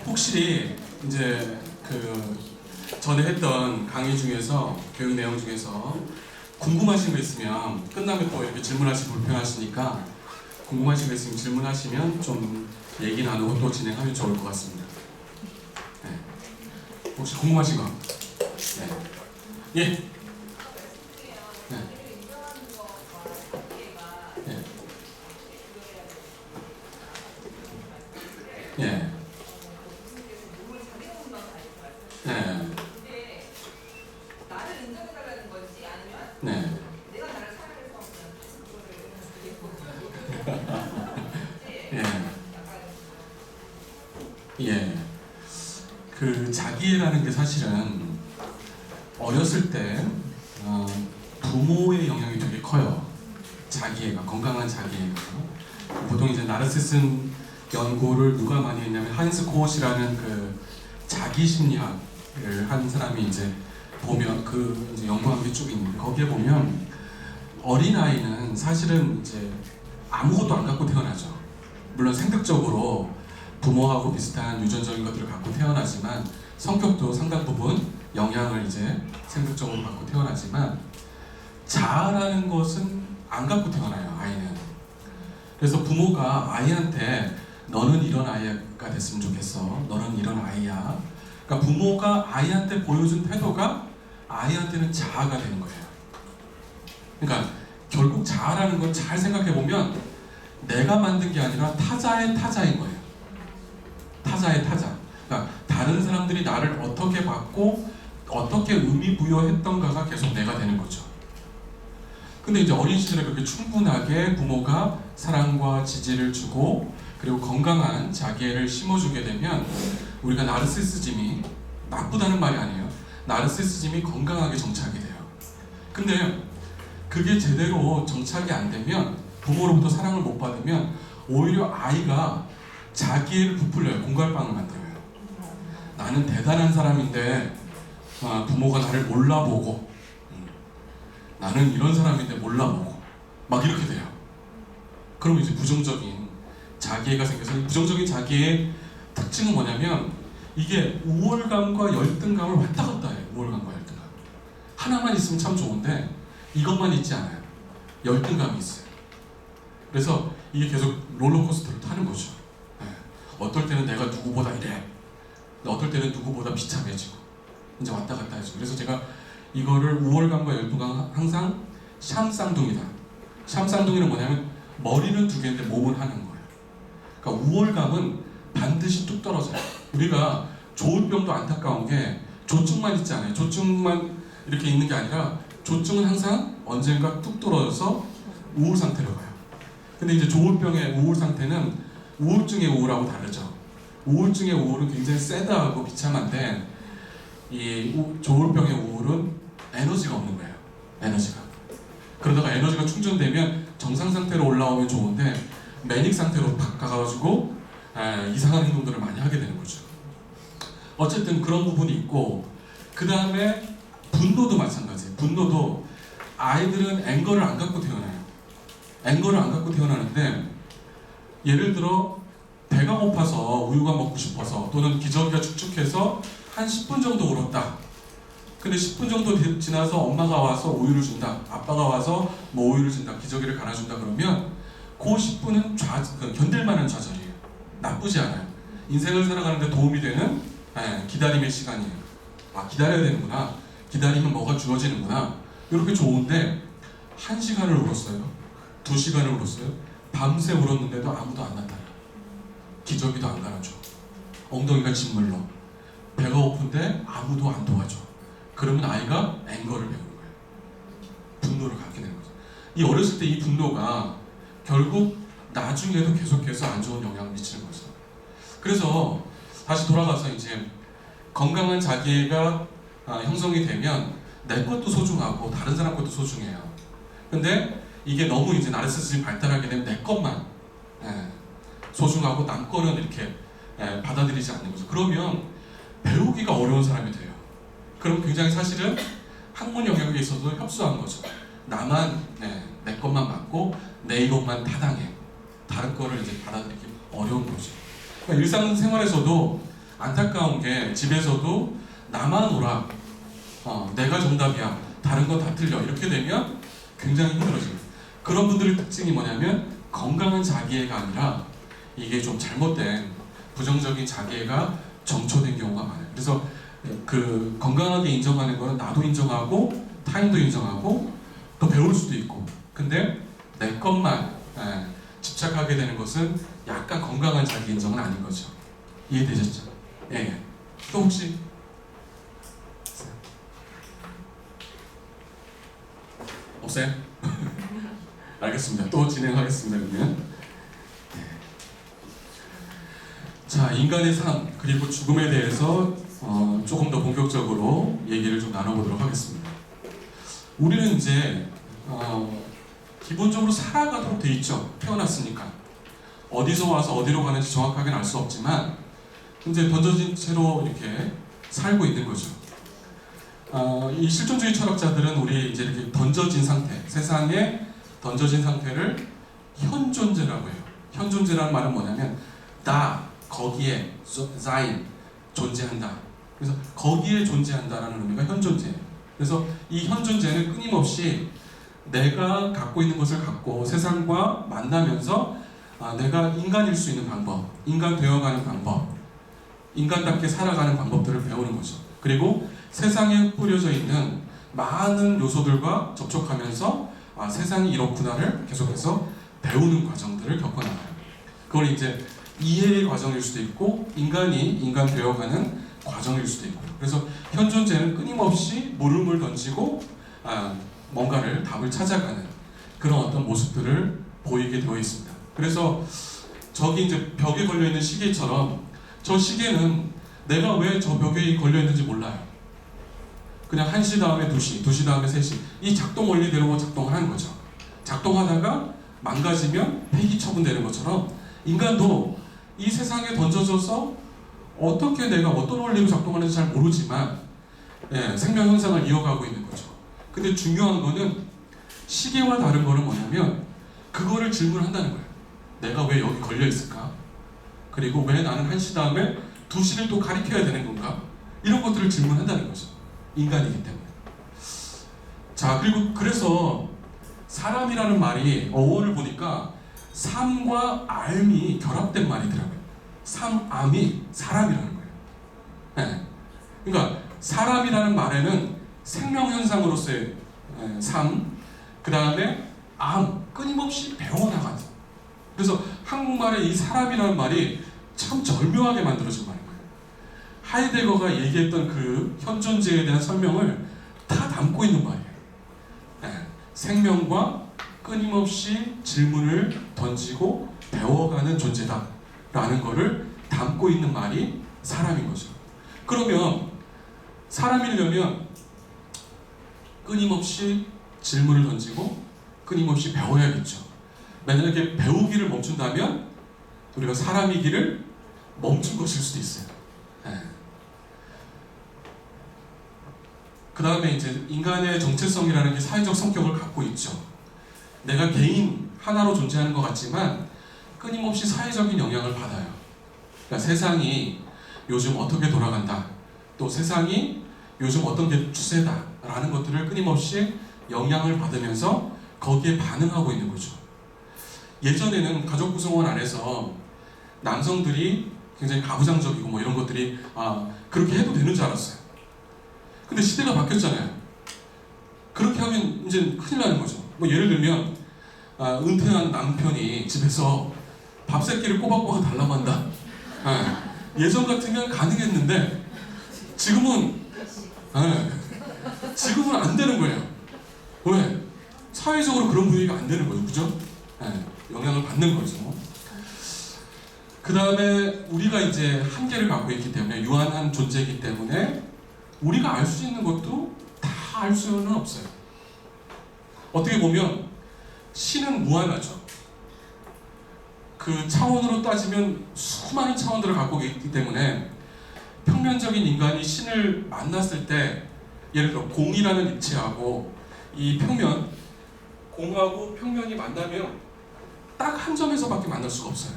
혹시 이제 전에 했던 강의 중에서 교육 내용 중에서 궁금하신 거 있으면 끝나면 또 이렇게 질문하시기 불편하시니까 궁금하신 거 있으면 질문하시면 좀 얘기 나누고 또 진행하면 좋을 것 같습니다. 네. 혹시 궁금하신 거? 네. 예. 네. 예. 예. 네. 나를 인정해달라는 건지 아니면 네. 내가 나를 사랑해서 그냥 예. 예. 그 자기애라는 게 사실은 어렸을 때 부모의 영향이 되게 커요. 자기애가, 건강한 자기애가. 보통 이제 나르시즘 연구를 누가 많이 했냐면 한스 코엇이라는 그 자기 심리학을 한 사람이 이제 보면 이제 연구한 게 쭉 있는데 거기에 보면 어린 아이는 사실은 이제 아무것도 안 갖고 태어나죠. 물론 생각적으로 부모하고 비슷한 유전적인 것들을 갖고 태어나지만 성격도 상당 부분 영향을 이제 생각적으로 갖고 태어나지만 자아라는 것은 안 갖고 태어나요, 아이는. 그래서 부모가 아이한테 너는 이런 아이가 됐으면 좋겠어. 너는 이런 아이야. 그러니까 부모가 아이한테 보여준 태도가 아이한테는 자아가 되는 거예요. 그러니까 결국 자아라는 건 잘 생각해보면 내가 만든 게 아니라 타자의 타자인 거예요. 타자의 타자. 그러니까 다른 사람들이 나를 어떻게 봤고 어떻게 의미 부여했던가가 계속 내가 되는 거죠. 근데 이제 어린 시절에 그렇게 충분하게 부모가 사랑과 지지를 주고 그리고 건강한 자기애를 심어주게 되면 우리가 나르시시즘이 나쁘다는 말이 아니에요. 나르시시즘이 건강하게 정착이 돼요. 근데 그게 제대로 정착이 안 되면 부모로부터 사랑을 못 받으면 오히려 아이가 자기애를 부풀려요. 공갈빵을 만들어요. 나는 대단한 사람인데 부모가 나를 몰라보고 나는 이런 사람인데 몰라보고 막 이렇게 돼요. 그럼 이제 부정적인 자기애가 생겨서 부정적인 자기애의 특징은 뭐냐면 이게 우월감과 열등감을 왔다 갔다 해요. 우월감과 열등감. 하나만 있으면 참 좋은데 이것만 있지 않아요. 열등감이 있어요. 그래서 이게 계속 롤러코스터를 타는 거죠. 네. 어떨 때는 내가 누구보다 이래. 어떨 때는 누구보다 비참해지고 이제 왔다 갔다 해죠. 그래서 제가 이거를 우월감과 열등감 항상 샴쌍둥이다. 샴쌍둥이는 뭐냐면 머리는 두 개인데 몸은 하나인 거예요. 그러니까 우월감은 반드시 뚝 떨어져요. 우리가 조울병도 안타까운 게 조증만 있지 않아요. 조증만 이렇게 있는 게 아니라 조증은 항상 언젠가 뚝 떨어져서 우울 상태로 가요. 근데 이제 조울병의 우울 상태는 우울증의 우울하고 다르죠. 우울증의 우울은 굉장히 새드하고 비참한데 이 조울병의 우울은 에너지가 없는 거예요. 에너지가. 그러다가 에너지가 충전되면 정상 상태로 올라오면 좋은데 매닉 상태로 가가지고 이상한 행동들을 많이 하게 되는 거죠. 어쨌든 그런 부분이 있고 그 다음에 분노도 마찬가지예요. 분노도 아이들은 앵거를 안 갖고 태어나요. 앵거를 안 갖고 태어나는데 예를 들어 배가 고파서 우유가 먹고 싶어서 또는 기저귀가 축축해서 한 10분 정도 울었다. 근데 10분 정도 지나서 엄마가 와서 우유를 준다. 아빠가 와서 뭐 우유를 준다. 기저귀를 갈아준다 그러면 그 10분은 견딜만한 좌절이에요. 나쁘지 않아요. 인생을 살아가는데 도움이 되는 기다림의 시간이에요. 아, 기다려야 되는구나. 기다리면 뭐가 주어지는구나. 이렇게 좋은데 1시간을 울었어요. 2시간을 울었어요. 밤새 울었는데도 아무도 안 나타나요. 기저귀도 안 갈아줘. 엉덩이가 짓물러. 배가 고픈데 아무도 안 도와줘. 그러면 아이가 앵거를 배우는 거예요. 분노를 갖게 되는 거죠. 이 어렸을 때 이 분노가 결국 나중에도 계속해서 안 좋은 영향을 미치는 거죠. 그래서 다시 돌아가서 이제 건강한 자기애가 형성이 되면 내 것도 소중하고 다른 사람 것도 소중해요. 근데 이게 너무 이제 나르시시즘이 발달하게 되면 내 것만 소중하고 남 거는 이렇게 받아들이지 않는 거죠. 그러면 배우기가 어려운 사람이 돼요. 그럼 굉장히 사실은 학문 영역에 있어서 협소한 거죠. 나만 내 것만 맞고 내 이것만 타당해. 다른 거를 이제 받아들이기 어려운 거죠. 그러니까 일상생활에서도 안타까운 게 집에서도 나만 오라, 내가 정답이야, 다른 건 다 틀려 이렇게 되면 굉장히 힘들어져요. 그런 분들의 특징이 뭐냐면 건강한 자기애가 아니라 이게 좀 잘못된 부정적인 자기애가 점초된 경우가 많아요. 그래서 그 건강하게 인정하는 거는 나도 인정하고 타인도 인정하고 또 배울 수도 있고, 근데 내 것만 집착하게 되는 것은 약간 건강한 자기 인정은 아닌 거죠. 이해되셨죠? 예. 또 혹시 없어요? 알겠습니다. 또 진행하겠습니다. 그러면 자, 인간의 삶 그리고 죽음에 대해서 조금 더 본격적으로 얘기를 좀 나눠보도록 하겠습니다. 우리는 이제 기본적으로 살아가도록 돼 있죠. 태어났으니까. 어디서 와서 어디로 가는지 정확하게는 알 수 없지만 이제 던져진 채로 이렇게 살고 있는 거죠. 이 실존주의 철학자들은 우리 이제 이렇게 던져진 상태, 세상에 던져진 상태를 현존재라고 해요. 현존재라는 말은 뭐냐면 나, 거기에, sein, 존재한다. 그래서 거기에 존재한다라는 의미가 현존재예요. 그래서 이 현존재는 끊임없이 내가 갖고 있는 것을 갖고 세상과 만나면서 내가 인간일 수 있는 방법, 인간 되어가는 방법, 인간답게 살아가는 방법들을 배우는 거죠. 그리고 세상에 뿌려져 있는 많은 요소들과 접촉하면서 세상이 이렇구나를 계속해서 배우는 과정들을 겪어나가요. 그걸 이제 이해의 과정일 수도 있고 인간이 인간 되어가는 과정일 수도 있고, 그래서 현존재는 끊임없이 물음을 던지고 뭔가를 답을 찾아가는 그런 어떤 모습들을 보이게 되어 있습니다. 그래서 저기 이제 벽에 걸려 있는 시계처럼 저 시계는 내가 왜 저 벽에 걸려 있는지 몰라요. 그냥 1시 다음에 2시, 2시 다음에 3시 이 작동 원리대로 작동을 하는 거죠. 작동하다가 망가지면 폐기 처분되는 것처럼 인간도 이 세상에 던져져서 어떻게 내가 어떤 원리로 작동하는지 잘 모르지만 생명 현상을 이어가고 있는 거죠. 근데 중요한 거는 시계와 다른 거는 뭐냐면 그거를 질문한다는 거예요. 내가 왜 여기 걸려 있을까? 그리고 왜 나는 1시 다음에 2시를 또 가리켜야 되는 건가? 이런 것들을 질문한다는 거죠. 인간이기 때문에. 자, 그리고 그래서 사람이라는 말이 어원을 보니까 삶과 암이 결합된 말이더라고요. 암이 사람이라는 거예요. 네. 그러니까 사람이라는 말에는 생명 현상으로서의 삶, 그 다음에 끊임없이 배워나가는. 그래서 한국말의 이 사람이라는 말이 참 절묘하게 만들어진 말인 거예요. 하이데거가 얘기했던 그 현존재에 대한 설명을 다 담고 있는 말이에요. 생명과 끊임없이 질문을 던지고 배워가는 존재다 라는 거를 담고 있는 말이 사람인 거죠. 그러면 사람이려면 끊임없이 질문을 던지고 끊임없이 배워야겠죠. 만약에 배우기를 멈춘다면 우리가 사람이기를 멈춘 것일 수도 있어요. 그 다음에 이제 인간의 정체성이라는 게 사회적 성격을 갖고 있죠. 내가 개인 하나로 존재하는 것 같지만 끊임없이 사회적인 영향을 받아요. 그러니까 세상이 요즘 어떻게 돌아간다, 또 세상이 요즘 어떤 게 추세다 라는 것들을 끊임없이 영향을 받으면서 거기에 반응하고 있는 거죠. 예전에는 가족 구성원 안에서 남성들이 굉장히 가부장적이고 뭐 이런 것들이 그렇게 해도 되는 줄 알았어요. 근데 시대가 바뀌었잖아요. 그렇게 하면 이제 큰일 나는 거죠. 뭐 예를 들면 은퇴한 남편이 집에서 밥 새끼를 꼬박꼬박 달라고 한다. 예전 같으면 가능했는데 지금은 안 되는 거예요. 왜? 사회적으로 그런 분위기가 안 되는 거죠. 그죠? 영향을 받는 거죠. 그 다음에 우리가 이제 한계를 갖고 있기 때문에, 유한한 존재이기 때문에 우리가 알 수 있는 것도 다 알 수는 없어요. 어떻게 보면 신은 무한하죠. 그 차원으로 따지면 수많은 차원들을 갖고 있기 때문에 평면적인 인간이 신을 만났을 때, 예를 들어 공이라는 입체하고 이 평면, 공하고 평면이 만나면 딱 한 점에서밖에 만날 수가 없어요.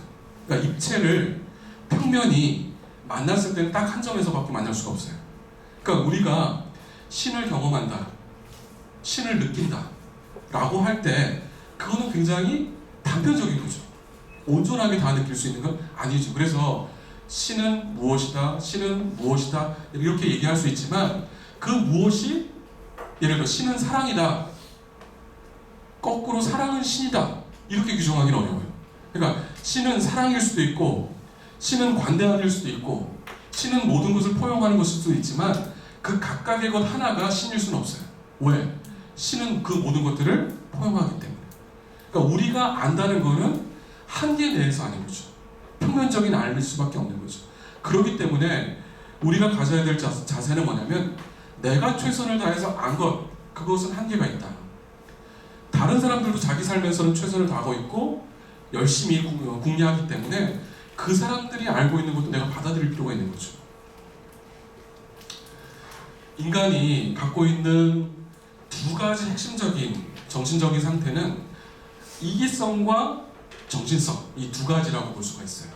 그러니까 입체를 평면이 만났을 때는 딱 한 점에서밖에 만날 수가 없어요. 그러니까 우리가 신을 경험한다, 신을 느낀다 라고 할 때 그거는 굉장히 단편적인 거죠. 온전하게 다 느낄 수 있는 건 아니죠. 그래서 신은 무엇이다, 신은 무엇이다 이렇게 얘기할 수 있지만 그 무엇이 예를 들어 신은 사랑이다, 거꾸로 사랑은 신이다 이렇게 규정하기는 어려워요. 그러니까 신은 사랑일 수도 있고 신은 관대함일 수도 있고 신은 모든 것을 포용하는 것일 수도 있지만 그 각각의 것 하나가 신일 수는 없어요. 왜? 신은 그 모든 것들을 포용하기 때문에. 그러니까 우리가 안다는 거는 한계 내에서 아는 거죠. 평면적인 알일 수밖에 없는 거죠. 그렇기 때문에 우리가 가져야 될 자세는 뭐냐면 내가 최선을 다해서 안 것, 그것은 한계가 있다. 다른 사람들도 자기 삶에서는 최선을 다하고 있고 열심히 궁리하기 때문에 그 사람들이 알고 있는 것도 내가 받아들일 필요가 있는 거죠. 인간이 갖고 있는 두 가지 핵심적인 정신적인 상태는 이기성과 정신성, 이 두 가지라고 볼 수가 있어요.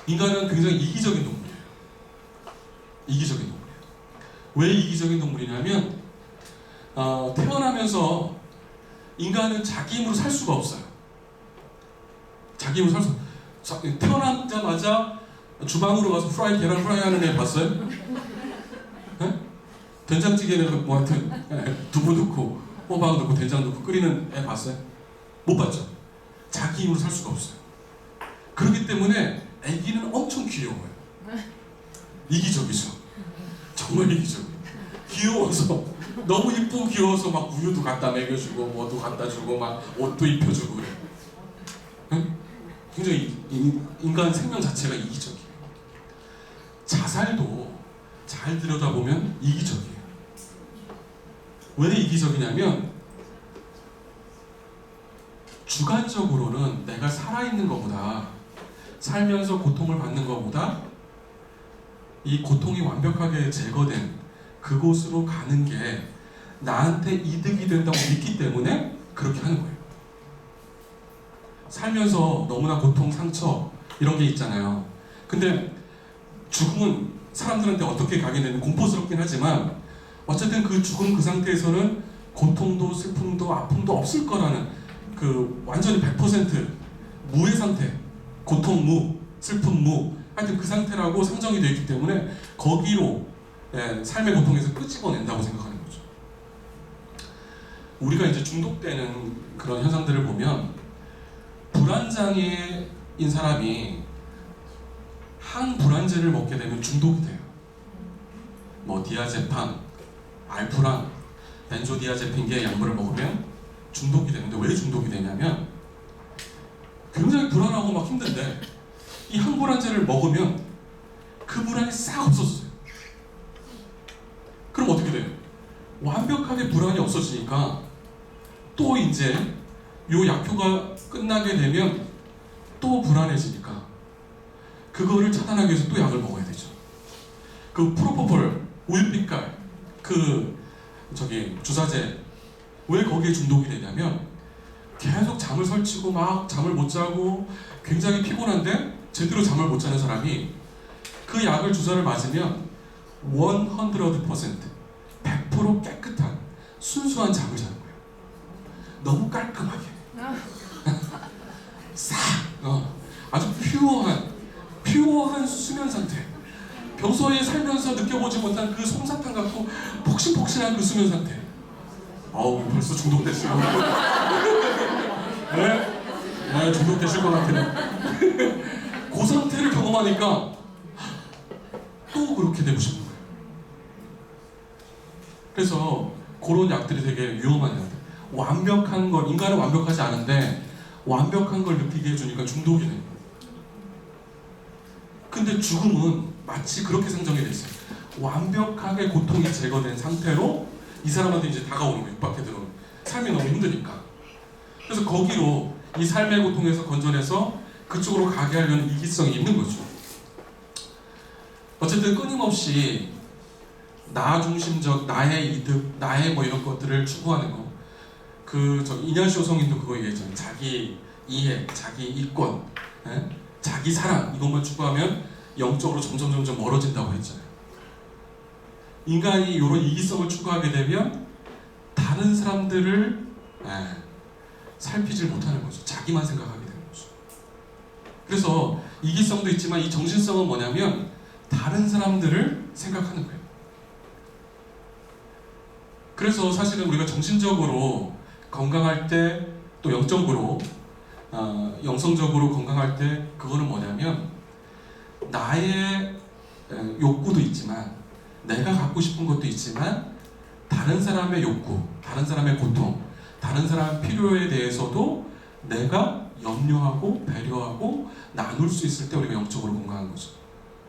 인간은 굉장히 이기적인 동물이에요. 이기적인 동물이에요. 왜 이기적인 동물이냐면 태어나면서 인간은 자기 힘으로 살 수가 없어요. 자기 힘으로 살 수 없어요. 태어나자마자 주방으로 가서 계란 프라이 하는 애 봤어요? 네? 된장찌개는 뭐 하여튼 두부 넣고 호박 넣고 된장 넣고 끓이는 애 봤어요? 못 봤죠? 자기 힘으로 살 수가 없어요. 그렇기 때문에 애기는 엄청 귀여워요. 이기적이죠. 정말 이기적이에요. 귀여워서 너무 이쁘고 귀여워서 막 우유도 갖다 먹여주고 뭐도 갖다 주고 막 옷도 입혀주고 그래. 응? 굉장히 인간 생명 자체가 이기적이에요. 자살도 잘 들여다보면 이기적이에요. 왜 이기적이냐면 주관적으로는 내가 살아있는 것보다 살면서 고통을 받는 것보다 이 고통이 완벽하게 제거된 그곳으로 가는 게 나한테 이득이 된다고 믿기 때문에 그렇게 하는 거예요. 살면서 너무나 고통, 상처 이런 게 있잖아요. 근데 죽음은 사람들한테 어떻게 가게 되는 공포스럽긴 하지만 어쨌든 그 죽음 그 상태에서는 고통도 슬픔도 아픔도 없을 거라는 그 완전히 100% 무의 상태, 고통 무, 슬픔 무 하여튼 그 상태라고 상정이 되어 있기 때문에 거기로 삶의 고통에서 끄집어낸다고 생각하는 거죠. 우리가 이제 중독되는 그런 현상들을 보면 불안장애인 사람이 항불안제를 먹게 되면 중독이 돼요. 뭐 디아제팜, 알프란, 벤조디아제핀계 약물을 먹으면 중독이 되는데 왜 중독이 되냐면 굉장히 불안하고 막 힘든데 이 항불안제를 먹으면 그 불안이 싹 없어졌어요. 그럼 어떻게 돼요? 완벽하게 불안이 없어지니까 또 이제 요 약효가 끝나게 되면 또 불안해지니까 그거를 차단하기 위해서 또 약을 먹어야 되죠. 그 프로포폴, 우유빛깔, 주사제 왜 거기에 중독이 되냐면 계속 잠을 설치고 막 잠을 못 자고 굉장히 피곤한데 제대로 잠을 못 자는 사람이 그 약을 주사를 맞으면 100% 깨끗한 순수한 잠을 자는 거예요. 너무 깔끔하게 싹 아주 퓨어한 수면 상태, 평소에 살면서 느껴보지 못한 그 솜사탕 같고 폭신폭신한 그 수면 상태. 벌써 중독됐어요. 네, 중독되실 것 같아요. 그 상태를 경험하니까 또 그렇게 되고 싶은 거예요. 그래서 그런 약들이 되게 위험한 약들. 완벽한 걸, 인간은 완벽하지 않은데 완벽한 걸 느끼게 해주니까 중독이 돼요. 근데 죽음은 마치 그렇게 상정이 돼 있어요. 완벽하게 고통이 제거된 상태로 이 사람한테 이제 다가오는 거예요. 육박해 들어오는. 삶이 너무 힘드니까. 그래서 거기로 이 삶의 고통에서 건져내서 그쪽으로 가게 하려는 이기성이 있는 거죠. 어쨌든 끊임없이 나 중심적, 나의 이득, 나의 뭐 이런 것들을 추구하는 거. 이냐시오 성인도 그거 얘기했잖아요. 자기 이해, 자기 이권, 자기 사랑 이것만 추구하면 영적으로 점점 멀어진다고 했잖아요. 인간이 이런 이기성을 추구하게 되면 다른 사람들을 살피질 못하는 거죠. 자기만 생각하게 되는 거죠. 그래서 이기성도 있지만 이 정신성은 뭐냐면 다른 사람들을 생각하는 거예요. 그래서 사실은 우리가 정신적으로 건강할 때, 또 영적으로 영성적으로 건강할 때 그거는 뭐냐면 나의 욕구도 있지만 내가 갖고 싶은 것도 있지만 다른 사람의 욕구, 다른 사람의 고통, 다른 사람의 필요에 대해서도 내가 염려하고 배려하고 나눌 수 있을 때 우리가 영적으로 건강한 거죠.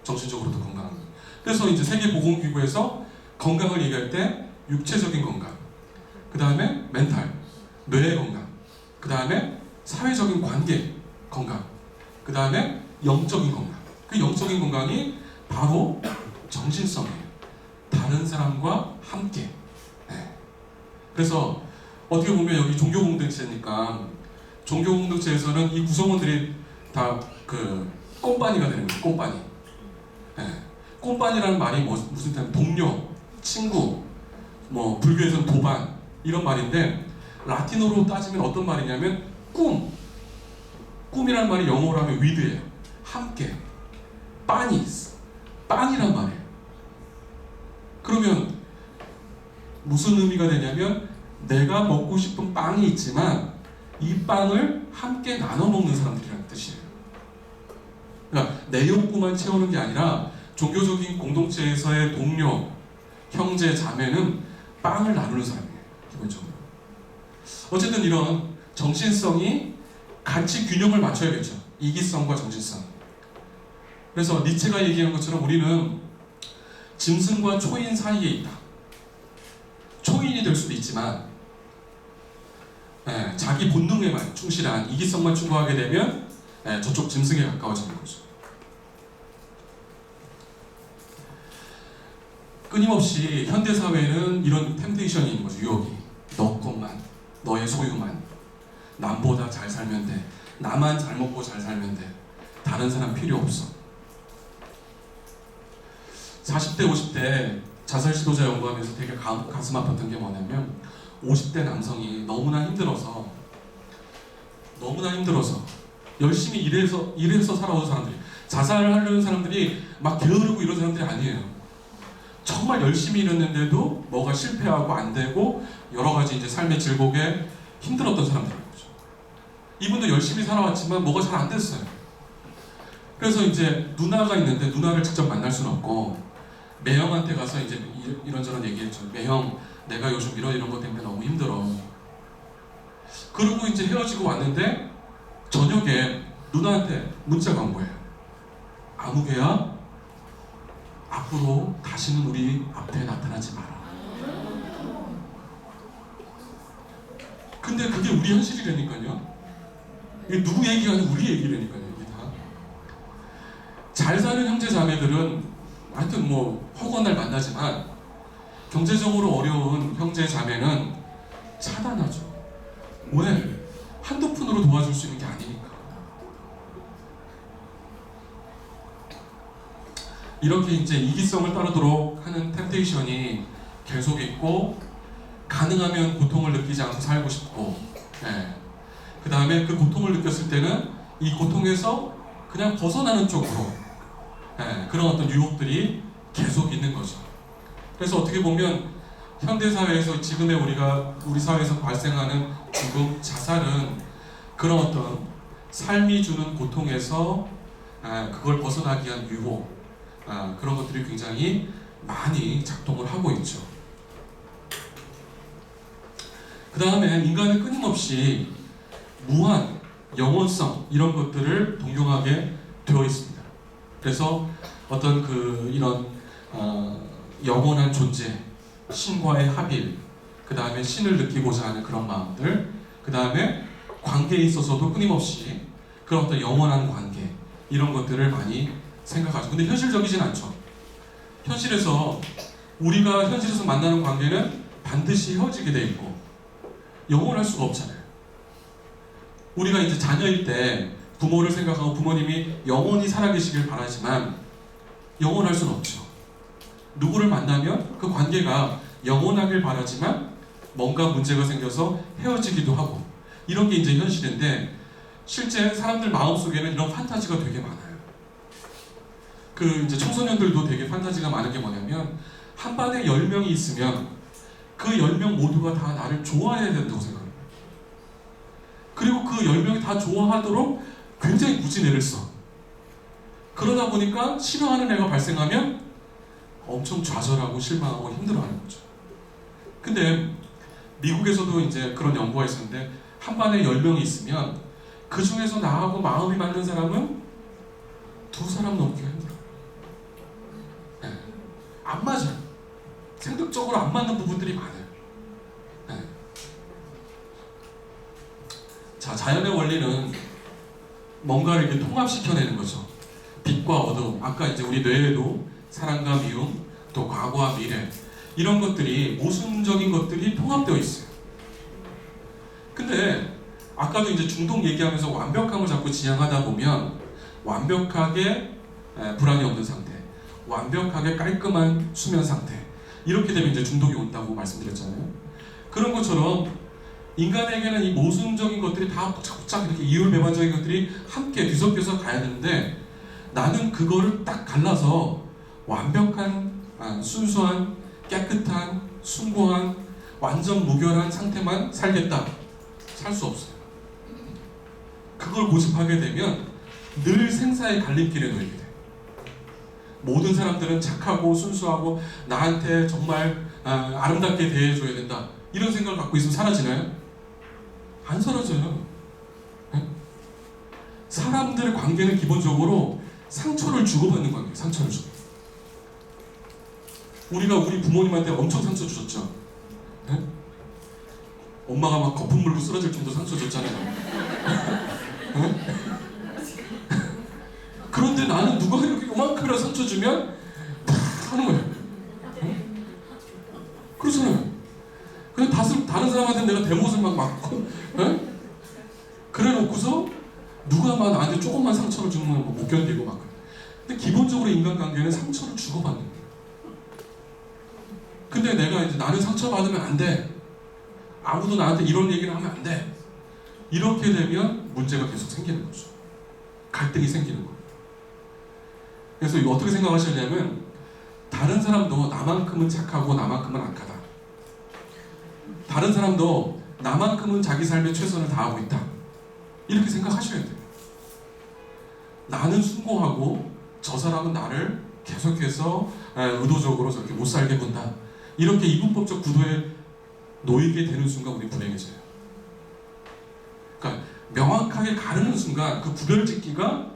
정신적으로도 건강한 거죠. 그래서 이제 세계보건기구에서 건강을 얘기할 때 육체적인 건강, 그 다음에 멘탈, 뇌의 건강, 그 다음에 사회적인 관계 건강, 그 다음에 영적인 건강. 그 영적인 건강이 바로 정신성이에요. 다른 사람과 함께. 그래서 어떻게 보면 여기 종교공동체니까 종교공동체에서는 이 구성원들이 다 그 꼼빠니가 되는 거예요. 꼼빠니. 꼼빠니라는 말이 무슨 뜻이냐면 동료, 친구, 뭐 불교에서는 도반 이런 말인데 라틴어로 따지면 어떤 말이냐면 꿈이라는 말이 영어로 하면 with예요. 함께. 빠니스. 빵이란 말이에요. 그러면 무슨 의미가 되냐면 내가 먹고 싶은 빵이 있지만 이 빵을 함께 나눠 먹는 사람들이라는 뜻이에요. 그러니까 내 욕구만 채우는 게 아니라 종교적인 공동체에서의 동료, 형제, 자매는 빵을 나누는 사람이에요. 기본적으로. 어쨌든 이런 정신성이 같이 균형을 맞춰야겠죠. 이기성과 정신성. 그래서 니체가 얘기하는 것처럼 우리는 짐승과 초인 사이에 있다. 초인이 될 수도 있지만 자기 본능에만 충실한 이기성만 추구하게 되면 저쪽 짐승에 가까워지는 거죠. 끊임없이 현대사회는 이런 템테이션이 있는 거죠. 유혹이. 너 것만, 너의 소유만, 남보다 잘 살면 돼. 나만 잘 먹고 잘 살면 돼. 다른 사람 필요 없어. 40대, 50대 자살 시도자 연구하면서 되게 가슴 아팠던 게 뭐냐면 50대 남성이 너무나 힘들어서 열심히 일해서 살아온 사람들이, 자살을 하려는 사람들이 막 게으르고 이런 사람들이 아니에요. 정말 열심히 일했는데도 뭐가 실패하고 안 되고 여러 가지 이제 삶의 질곡에 힘들었던 사람들인 거죠. 이분도 열심히 살아왔지만 뭐가 잘 안 됐어요. 그래서 이제 누나가 있는데 누나를 직접 만날 수는 없고 매형한테 가서 이제 이런저런 얘기했죠. 매형, 내가 요즘 이런 것 때문에 너무 힘들어. 그러고 이제 헤어지고 왔는데 저녁에 누나한테 문자가 온 거예요. 아무개야, 앞으로 다시는 우리 앞에 나타나지 마라. 근데 그게 우리 현실이라니까요. 이게 누구 얘기가 아니라 우리 얘기라니까요. 이게 다. 잘 사는 형제 자매들은 하여튼 뭐 허구한 날 만나지만 경제적으로 어려운 형제 자매는 차단하죠. 왜? 한두 푼으로 도와줄 수 있는 게 아니니까. 이렇게 이제 이기성을 따르도록 하는 템테이션이 계속 있고, 가능하면 고통을 느끼지 않고 살고 싶고, 그 다음에 그 고통을 느꼈을 때는 이 고통에서 그냥 벗어나는 쪽으로 그런 어떤 유혹들이 계속 있는 거죠. 그래서 어떻게 보면 현대사회에서 지금의 우리 사회에서 발생하는 죽음, 자살은 그런 어떤 삶이 주는 고통에서 그걸 벗어나기 위한 유혹, 그런 것들이 굉장히 많이 작동을 하고 있죠. 그 다음에 인간은 끊임없이 무한, 영원성 이런 것들을 동경하게 되어 있습니다. 그래서 어떤 이런 영원한 존재, 신과의 합일, 그 다음에 신을 느끼고자 하는 그런 마음들, 그 다음에 관계에 있어서도 끊임없이 그런 어떤 영원한 관계 이런 것들을 많이 생각하죠. 근데 현실적이진 않죠. 우리가 현실에서 만나는 관계는 반드시 헤어지게 돼 있고 영원할 수가 없잖아요. 우리가 이제 자녀일 때 부모를 생각하고 부모님이 영원히 살아계시길 바라지만 영원할 수는 없죠. 누구를 만나면 그 관계가 영원하길 바라지만 뭔가 문제가 생겨서 헤어지기도 하고, 이런 게 이제 현실인데, 실제 사람들 마음속에는 이런 판타지가 되게 많아요. 그 이제 청소년들도 되게 판타지가 많은 게 뭐냐면, 한 반에 10명이 있으면 그 10명 모두가 다 나를 좋아해야 된다고 생각해요. 그리고 그 10명이 다 좋아하도록 굉장히 굳이 애를 써. 그러다 보니까 싫어하는 애가 발생하면 엄청 좌절하고 실망하고 힘들어하는 거죠. 근데 미국에서도 이제 그런 연구가 있었는데, 한 반에 10명이 있으면 그 중에서 나하고 마음이 맞는 사람은 2사람 넘기가 힘들어요. 네. 안 맞아요. 생각적으로 안 맞는 부분들이 많아요. 네. 자, 자연의 원리는 뭔가를 이렇게 통합시켜내는 거죠. 빛과 어두움, 아까 이제 우리 뇌에도 사랑과 미움, 또 과거와 미래, 이런 것들이 모순적인 것들이 통합되어 있어요. 근데 아까도 이제 중독 얘기하면서 완벽함을 자꾸 지향하다 보면 완벽하게 불안이 없는 상태, 완벽하게 깔끔한 수면 상태, 이렇게 되면 이제 중독이 온다고 말씀드렸잖아요. 그런 것처럼 인간에게는 이 모순적인 것들이 다 복잡복잡 이렇게 이율배반적인 것들이 함께 뒤섞여서 가야 되는데, 나는 그거를 딱 갈라서 완벽한, 순수한, 깨끗한, 숭고한, 완전 무결한 상태만 살겠다. 살 수 없어요. 그걸 고집하게 되면 늘 생사의 갈림길에 놓이게 돼요. 모든 사람들은 착하고 순수하고 나한테 정말 아름답게 대해줘야 된다, 이런 생각을 갖고 있으면 사라지나요? 안 사라져요. 네? 사람들의 관계는 기본적으로 상처를 주고받는 관계예요. 상처를 주고. 우리가 우리 부모님한테 엄청 상처 주셨죠. 네? 엄마가 막 거품 물고 쓰러질 정도 상처 줬잖아요. 네? 그런데 나는 누가 이렇게 요만큼이나 상처 주면 다 하는 거예요. 네? 그렇잖아요. 그냥 다른 사람한테 내가 대못을 막 맞고, 네? 그래 놓고서 누가 막 나한테 조금만 상처를 주면 못 견디고 막. 근데 기본적으로 인간관계는 상처를 주고받는 거예요. 근데 내가 이제 나는 상처받으면 안 돼, 아무도 나한테 이런 얘기를 하면 안 돼, 이렇게 되면 문제가 계속 생기는 거죠. 갈등이 생기는 거예요. 그래서 이거 어떻게 생각하시냐면, 다른 사람도 나만큼은 착하고 나만큼은 악하다, 다른 사람도 나만큼은 자기 삶에 최선을 다하고 있다, 이렇게 생각하셔야 돼요. 나는 숭고하고 저 사람은 나를 계속해서 의도적으로 저렇게 못 살게 군다, 이렇게 이분법적 구도에 놓이게 되는 순간 우리 불행해져요. 그러니까 명확하게 가르는 순간 그 구별짓기가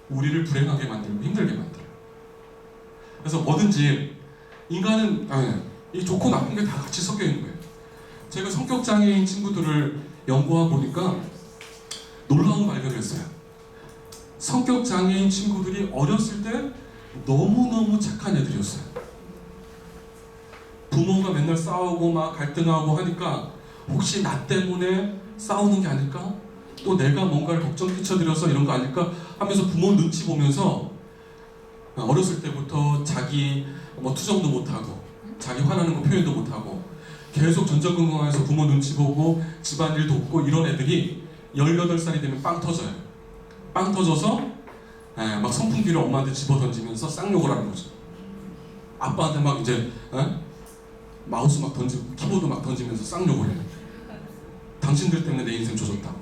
우리를 불행하게 만들고 힘들게 만들어요. 그래서 뭐든지 인간은 이 좋고 나쁜 게 다 같이 섞여 있는 거예요. 제가 성격장애인 친구들을 연구하고 보니까 놀라운 발견을 했어요. 성격장애인 친구들이 어렸을 때 너무너무 착한 애들이었어요. 부모가 맨날 싸우고 막 갈등하고 하니까 혹시 나 때문에 싸우는 게 아닐까? 또 내가 뭔가를 걱정 끼쳐드려서 이런 거 아닐까? 하면서 부모 눈치 보면서 어렸을 때부터 자기 투정도 못하고 자기 화나는 거 표현도 못하고 계속 전전긍긍해서 부모 눈치 보고 집안일 돕고, 이런 애들이 18살이 되면 빵 터져요. 빵 터져서 막 선풍기를 엄마한테 집어던지면서 쌍욕을 하는 거죠. 아빠한테 막 이제 마우스 막 던지고 키보드 막 던지면서 쌍욕을 해요. 당신들 때문에 내 인생 조졌다고.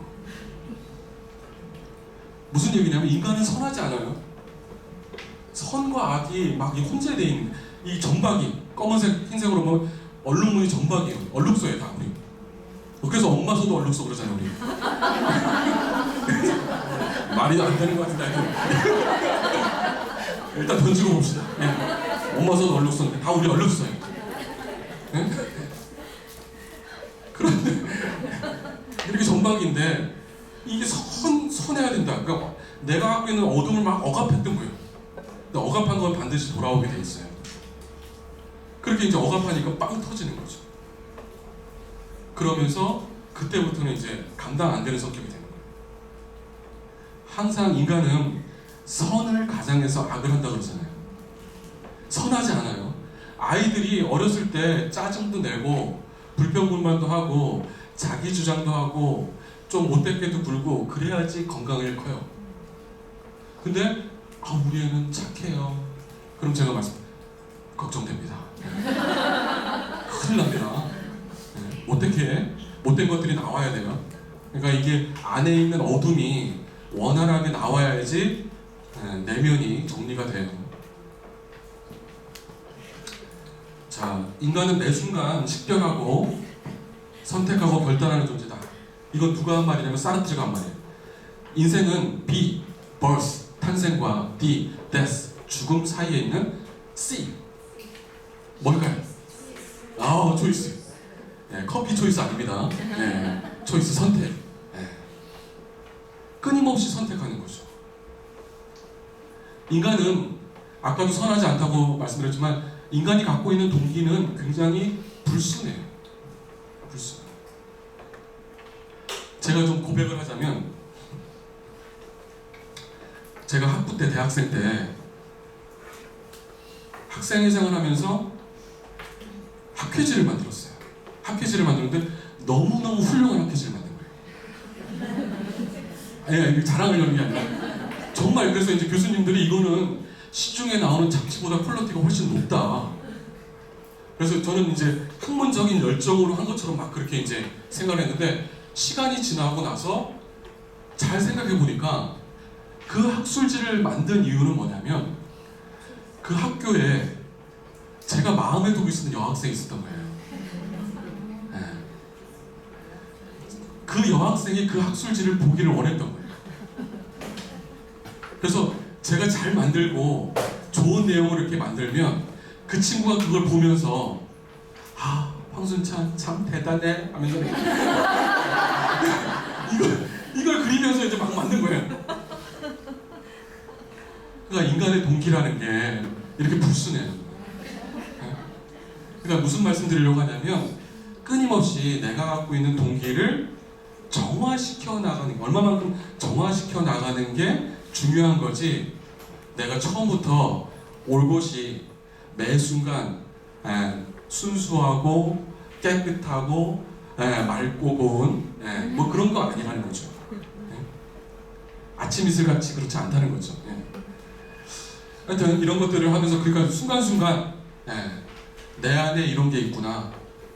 무슨 얘기냐면, 인간은 선하지 않아요. 선과 악이 막 혼재되어 있는, 이 점박이 검은색 흰색으로 보면 얼룩무늬 점박이에요. 얼룩소예요 다 우리. 그래서 엄마 소도 얼룩소 그러잖아요 우리. 말이 안 되는 것 같은데 하여튼 일단 던지고 봅시다. 엄마 소도 얼룩소인데 다 우리 얼룩소예요. 네? 그런데 이렇게 점박인데 이게 선해야 된다. 그러니까 내가 하고 있는 어둠을 막 억압했던 거예요. 근데 억압한 건 반드시 돌아오게 돼 있어요. 그렇게 이제 억압하니까 빵 터지는 거죠. 그러면서 그때부터는 이제 감당 안 되는 성격이 되는 거예요. 항상 인간은 선을 가장해서 악을 한다고 그러잖아요. 선하지 않아요. 아이들이 어렸을 때 짜증도 내고 불평불만도 하고 자기 주장도 하고 좀 못되게도 굴고 그래야지 건강하게 커요. 근데 우리 애는 착해요. 그럼 제가 걱정됩니다. 큰일 납니다. 못되게 못된 것들이 나와야 돼요. 그러니까 이게 안에 있는 어둠이 원활하게 나와야지 내면이 정리가 돼요. 자, 인간은 매 순간 식별하고 선택하고 결단하는 존재다. 이건 누가 한 말이냐면 사르트르가 한 말이에요. 인생은 B, birth, 탄생과 D, death, 죽음 사이에 있는 C. 뭘까요? 초이스. 커피 초이스 아닙니다. 초이스 선택. 끊임없이 선택하는 거죠. 인간은 아까도 선하지 않다고 말씀드렸지만 인간이 갖고 있는 동기는 굉장히 불순해요. 불순. 제가 좀 고백을 하자면 제가 학부 때 대학생 때 학생회 생활하면서 학회지를 만들었어요. 학회지를 만들었는데 너무너무 훌륭한 학회지를 만든 거예요. 이게 자랑을 하는 게 아니라 정말. 그래서 이제 교수님들이 이거는 시중에 나오는 잡지보다 퀄리티가 훨씬 높다. 그래서 저는 이제 학문적인 열정으로 한 것처럼 막 그렇게 이제 생각을 했는데 시간이 지나고 나서 잘 생각해 보니까 그 학술지를 만든 이유는 뭐냐면 그 학교에 제가 마음에 두고 있었던 여학생이 있었던 거예요. 그 여학생이 그 학술지를 보기를 원했던 거예요. 그래서 제가 잘 만들고 좋은 내용을 이렇게 만들면 그 친구가 그걸 보면서 황순찬 참 대단해 하면서 이걸 그리면서 이제 막 만든 거예요. 그러니까 인간의 동기라는 게 이렇게 불순해요. 그러니까 무슨 말씀 드리려고 하냐면 끊임없이 내가 갖고 있는 동기를 정화시켜 나가는 게, 얼마만큼 정화시켜 나가는 게 중요한 거지, 내가 처음부터 올곧이 매 순간 순수하고 깨끗하고 맑고 고운 뭐 그런 거 아니라는 거죠. 아침 이슬같이 그렇지 않다는 거죠. 하여튼 이런 것들을 하면서 그러니까 순간순간 내 안에 이런 게 있구나,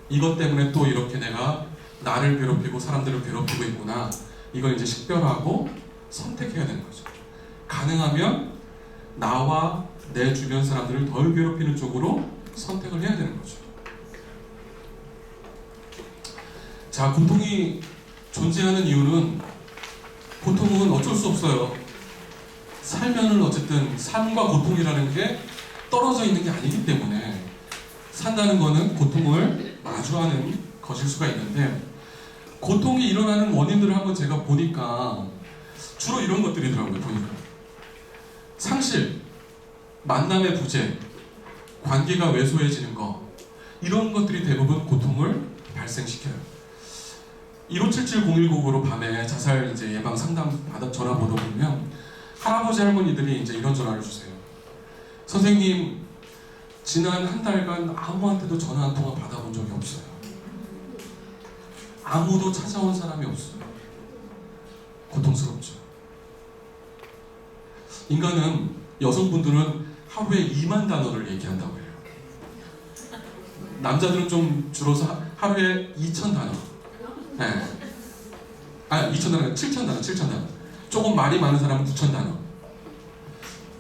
이것 때문에 또 이렇게 내가 나를 괴롭히고 사람들을 괴롭히고 있구나, 이걸 이제 식별하고 선택해야 되는 거죠. 가능하면 나와 내 주변 사람들을 덜 괴롭히는 쪽으로 선택을 해야 되는 거죠. 자, 고통이 존재하는 이유는, 고통은 어쩔 수 없어요. 살면은 어쨌든 삶과 고통이라는 게 떨어져 있는 게 아니기 때문에 산다는 거는 고통을 마주하는 것일 수가 있는데, 고통이 일어나는 원인들을 한번 제가 보니까 주로 이런 것들이더라고요. 보니까 상실, 만남의 부재, 관계가 왜소해지는 거, 이런 것들이 대부분 고통을 발생시켜요. 1577-0199로 밤에 자살 이제 예방 상담 전화 번호 보면 할아버지 할머니들이 이제 이런 전화를 주세요. 선생님, 지난 한 달간 아무한테도 전화 한 통화 받아본 적이 없어요. 아무도 찾아온 사람이 없어요. 고통스럽죠. 인간은, 여성분들은 하루에 2만 단어를 얘기한다고 해요. 남자들은 좀 줄어서 하루에 2,000단어. 2,000단어, 7,000단어. 조금 말이 많은 사람은 9,000단어.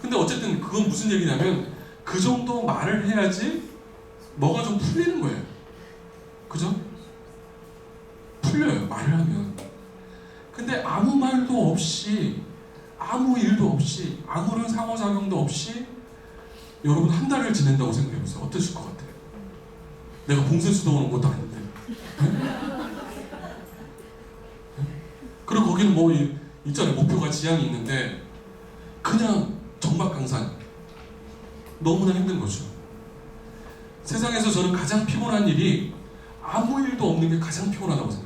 근데 어쨌든 그건 무슨 얘기냐면 그 정도 말을 해야지 뭐가 좀 풀리는 거예요. 그죠? 풀려요, 말을 하면. 근데 아무 말도 없이, 아무 일도 없이, 아무런 상호작용도 없이 여러분 한 달을 지낸다고 생각해보세요. 어떠실 것 같아요? 내가 봉쇄수동을 온 것도 아닌데. 그리고 거기는 뭐 있잖아요. 목표가 지향이 있는데 그냥 정박강산. 너무나 힘든 거죠. 세상에서 저는 가장 피곤한 일이 아무 일도 없는 게 가장 피곤하다고 생각해요.